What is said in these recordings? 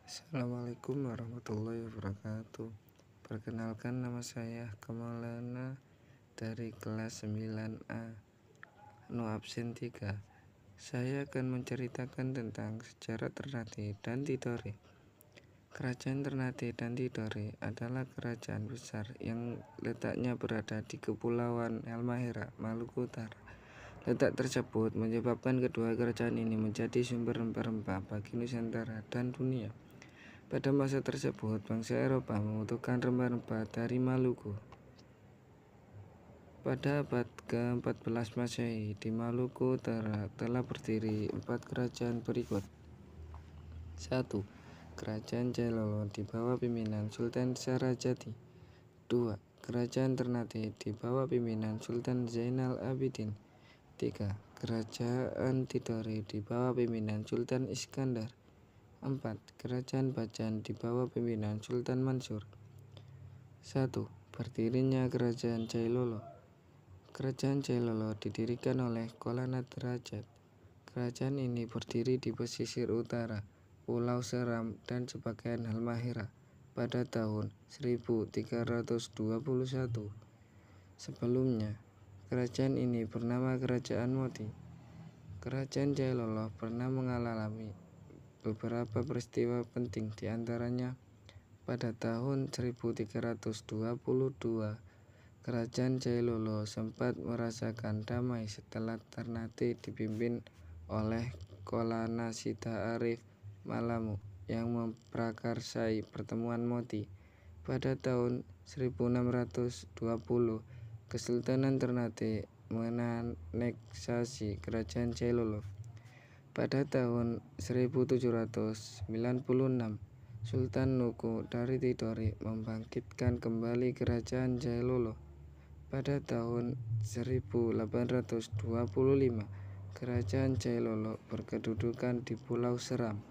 Assalamualaikum warahmatullahi wabarakatuh. Perkenalkan, nama saya Kamalana dari kelas 9A, no absen 3. Saya akan menceritakan tentang sejarah Ternate dan Tidore. Kerajaan Ternate dan Tidore adalah kerajaan besar yang letaknya berada di Kepulauan Halmahera, Maluku Utara. Letak tersebut menyebabkan kedua kerajaan ini menjadi sumber rempah-rempah bagi Nusantara dan dunia. Pada masa tersebut, bangsa Eropa membutuhkan rempah-rempah dari Maluku. Pada abad ke-14 Masehi, di Maluku Utara telah berdiri 4 kerajaan berikut. 1. Kerajaan Jailolo di bawah pimpinan Sultan Sarajati. 2. Kerajaan Ternate di bawah pimpinan Sultan Zainal Abidin. 3. Kerajaan Tidore di bawah pimpinan Sultan Iskandar. 4. Kerajaan Bajan di bawah pimpinan Sultan Mansur. 1. Berdirinya Kerajaan Jailolo. Kerajaan Jailolo didirikan oleh Kolanat Derajat. Kerajaan ini berdiri di pesisir utara Pulau Seram dan sebagian Halmahera pada tahun 1321. Sebelumnya, kerajaan ini bernama Kerajaan Moti. Kerajaan Jailolo pernah mengalami beberapa peristiwa penting, diantaranya pada tahun 1322 Kerajaan Jailolo sempat merasakan damai setelah Ternate dipimpin oleh Kolana Sita Arif Malamu yang memprakarsai pertemuan Moti. Pada tahun 1620 Kesultanan Ternate menganeksasi Kerajaan Jailolo. Pada tahun 1796, Sultan Nuku dari Tidore membangkitkan kembali Kerajaan Jailolo. Pada tahun 1825, Kerajaan Jailolo berkedudukan di Pulau Seram.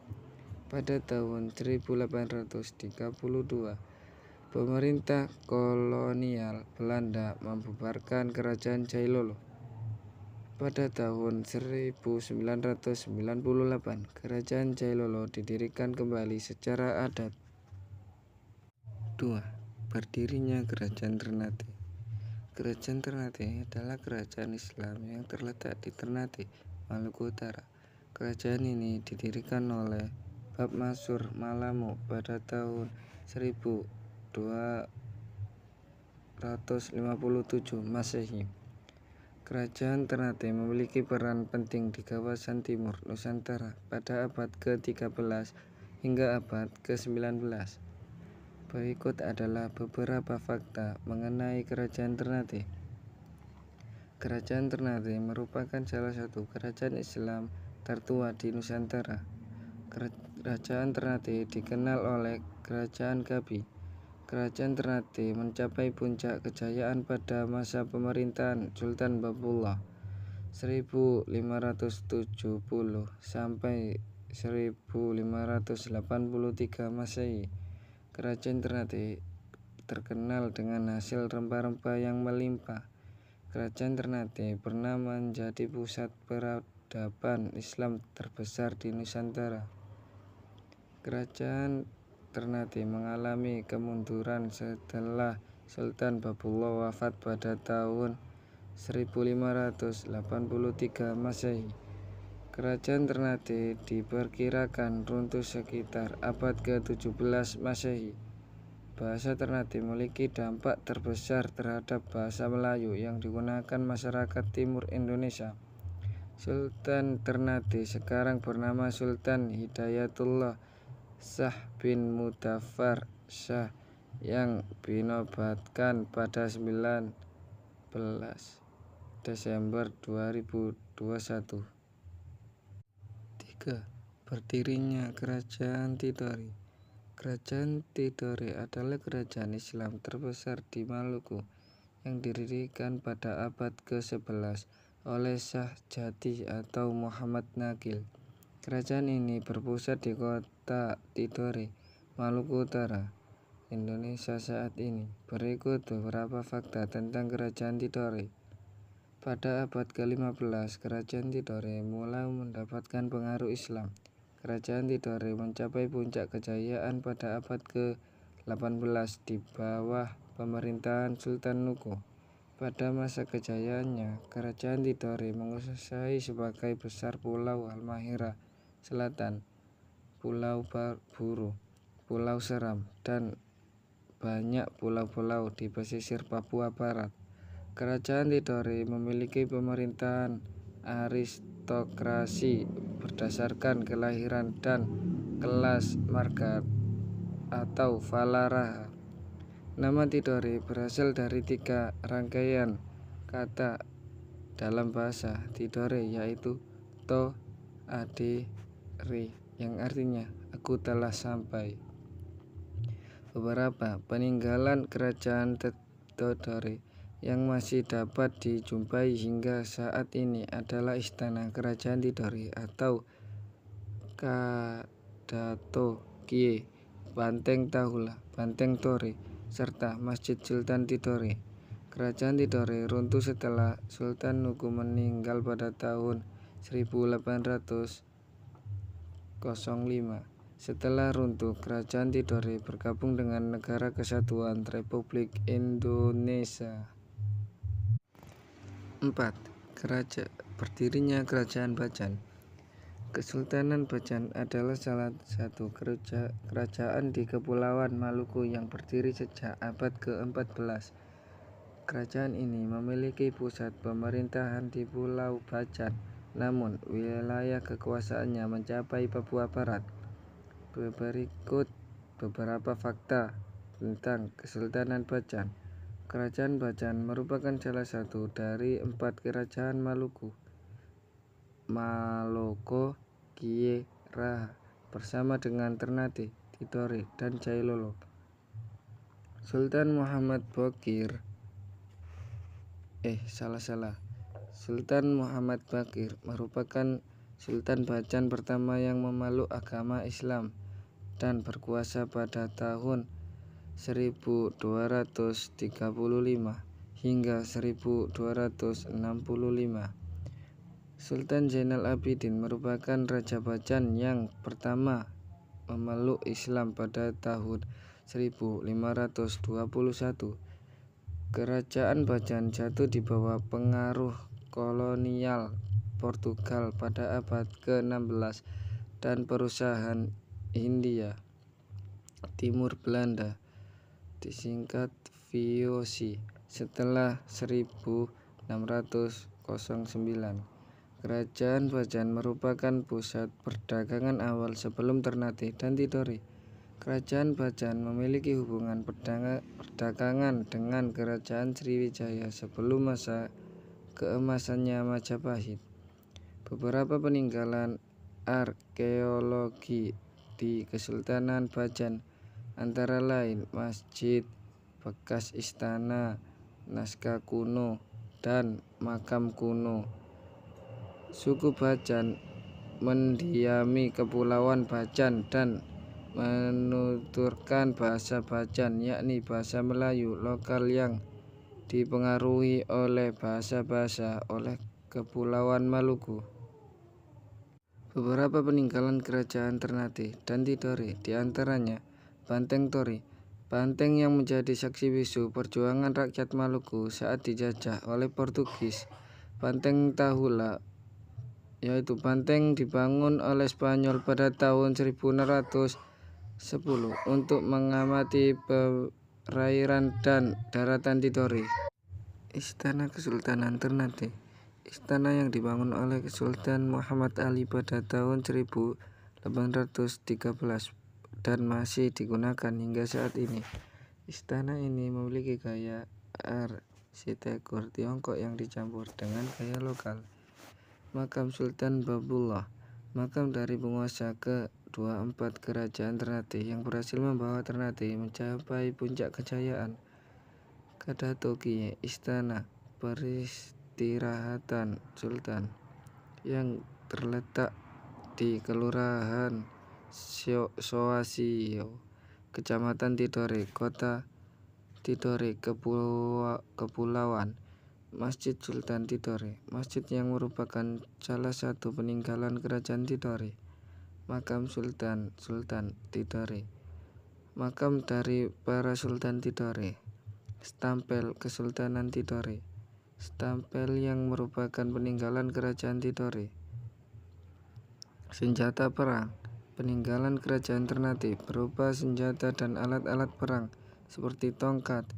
Pada tahun 1832, pemerintah kolonial Belanda membubarkan Kerajaan Jailolo. Pada tahun 1998, Kerajaan Jailolo didirikan kembali secara adat. 2. Berdirinya Kerajaan Ternate. Kerajaan Ternate adalah kerajaan Islam yang terletak di Ternate, Maluku Utara. Kerajaan ini didirikan oleh Bab Masur Malamu pada tahun 1257 Masehi. Kerajaan Ternate memiliki peran penting di kawasan timur Nusantara pada abad ke-13 hingga abad ke-19. Berikut adalah beberapa fakta mengenai Kerajaan Ternate. Kerajaan Ternate merupakan salah satu kerajaan Islam tertua di Nusantara. Kerajaan Ternate dikenal oleh Kerajaan Gabi. Kerajaan Ternate mencapai puncak kejayaan pada masa pemerintahan Sultan Babullah 1570 sampai 1583 Masehi. Kerajaan Ternate terkenal dengan hasil rempah-rempah yang melimpah. Kerajaan Ternate pernah menjadi pusat peradaban Islam terbesar di Nusantara. Kerajaan Ternate mengalami kemunduran setelah Sultan Babullah wafat pada tahun 1583 Masehi. Kerajaan Ternate diperkirakan runtuh sekitar abad ke-17 Masehi. Bahasa Ternate memiliki dampak terbesar terhadap bahasa Melayu yang digunakan masyarakat timur Indonesia. Sultan Ternate sekarang bernama Sultan Hidayatullah Shah bin Mudaffar Shah yang dinobatkan pada 19 Desember 2021. 3. Berdirinya Kerajaan Tidore. Kerajaan Tidore adalah kerajaan Islam terbesar di Maluku yang didirikan pada abad ke-11 oleh Shah Jati atau Muhammad Nagil. Kerajaan ini berpusat di kota Tidore, Maluku Utara, Indonesia saat ini. Berikut beberapa fakta tentang Kerajaan Tidore. Pada abad ke-15, Kerajaan Tidore mulai mendapatkan pengaruh Islam. Kerajaan Tidore mencapai puncak kejayaan pada abad ke-18 di bawah pemerintahan Sultan Nuko. Pada masa kejayaannya, Kerajaan Tidore menguasai sebagai besar Pulau Halmahera Selatan, Pulau Buru, Pulau Seram, dan banyak pulau-pulau di pesisir Papua Barat. Kerajaan Tidore memiliki pemerintahan aristokrasi berdasarkan kelahiran dan kelas marga atau Valaraha. Nama Tidore berasal dari 3 rangkaian kata dalam bahasa Tidore, yaitu To, Ade, Re, yang artinya aku telah sampai. Beberapa peninggalan kerajaan Tidore yang masih dapat dijumpai hingga saat ini adalah Istana Kerajaan Tidore atau Kadato Kie, Banteng Tahula, Banteng Tore, serta Masjid Sultan Tidore. Kerajaan Tidore runtuh setelah Sultan Nuku meninggal pada tahun 1805. Setelah runtuh, Kerajaan Tidore bergabung dengan Negara Kesatuan Republik Indonesia. 4. Berdirinya Kerajaan Bacan. Kesultanan Bacan adalah salah satu kerajaan di Kepulauan Maluku yang berdiri sejak abad ke-14. Kerajaan ini memiliki pusat pemerintahan di Pulau Bacan, namun wilayah kekuasaannya mencapai Papua Barat. Berikut beberapa fakta tentang Kesultanan Bacan. Kerajaan Bacan merupakan salah satu dari 4 kerajaan Maluku, Maloko, Kie, Raha, bersama dengan Ternate, Tidore, dan Jailolo. Sultan Muhammad Baqir merupakan Sultan Bacan pertama yang memeluk agama Islam dan berkuasa pada tahun 1235 hingga 1265. Sultan Zainal Abidin merupakan Raja Bacan yang pertama memeluk Islam pada tahun 1521. Kerajaan Bacan jatuh di bawah pengaruh kolonial Portugal pada abad ke-16 dan perusahaan Hindia Timur Belanda, disingkat VOC, setelah 1609. Kerajaan Bacan merupakan pusat perdagangan awal sebelum Ternate dan Tidore. Kerajaan Bacan memiliki hubungan perdagangan dengan Kerajaan Sriwijaya sebelum masa keemasannya Majapahit. Beberapa peninggalan arkeologi di Kesultanan Bacan antara lain masjid, bekas istana, naskah kuno, dan makam kuno. Suku Bacan mendiami Kepulauan Bacan dan menuturkan bahasa Bacan, yakni bahasa Melayu lokal yang dipengaruhi oleh bahasa-bahasa oleh Kepulauan Maluku. Beberapa peninggalan kerajaan Ternate dan Tidore, diantaranya Banteng Tore, banteng yang menjadi saksi bisu perjuangan rakyat Maluku saat dijajah oleh Portugis. Banteng Tahula, yaitu banteng dibangun oleh Spanyol pada tahun 1610 untuk mengamati perairan dan daratan Tidore. Istana Kesultanan Ternate, istana yang dibangun oleh Sultan Muhammad Ali pada tahun 1813 dan masih digunakan hingga saat ini. Istana ini memiliki gaya arsitektur Tiongkok yang dicampur dengan gaya lokal. Makam Sultan Babullah, makam dari penguasa ke-24 Kerajaan Ternate yang berhasil membawa Ternate mencapai puncak kejayaan. Kadato Kie, istana peristirahatan Sultan yang terletak di Kelurahan Soasio, Kecamatan Tidore, Kota Tidore, Kepulauan. Masjid Sultan Tidore, masjid yang merupakan salah satu peninggalan Kerajaan Tidore. Makam Sultan Tidore. Makam dari para Sultan Tidore. Stempel Kesultanan Tidore. Stempel yang merupakan peninggalan kerajaan Tidore. Senjata perang. Peninggalan kerajaan Ternate berupa senjata dan alat-alat perang seperti tongkat,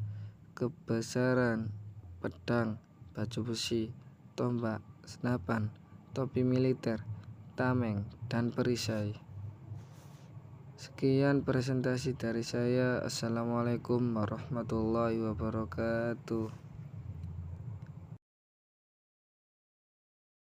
kebesaran, pedang, baju besi, tombak, senapan, topi militer, tameng, dan perisai. Sekian presentasi dari saya. Assalamualaikum warahmatullahi wabarakatuh.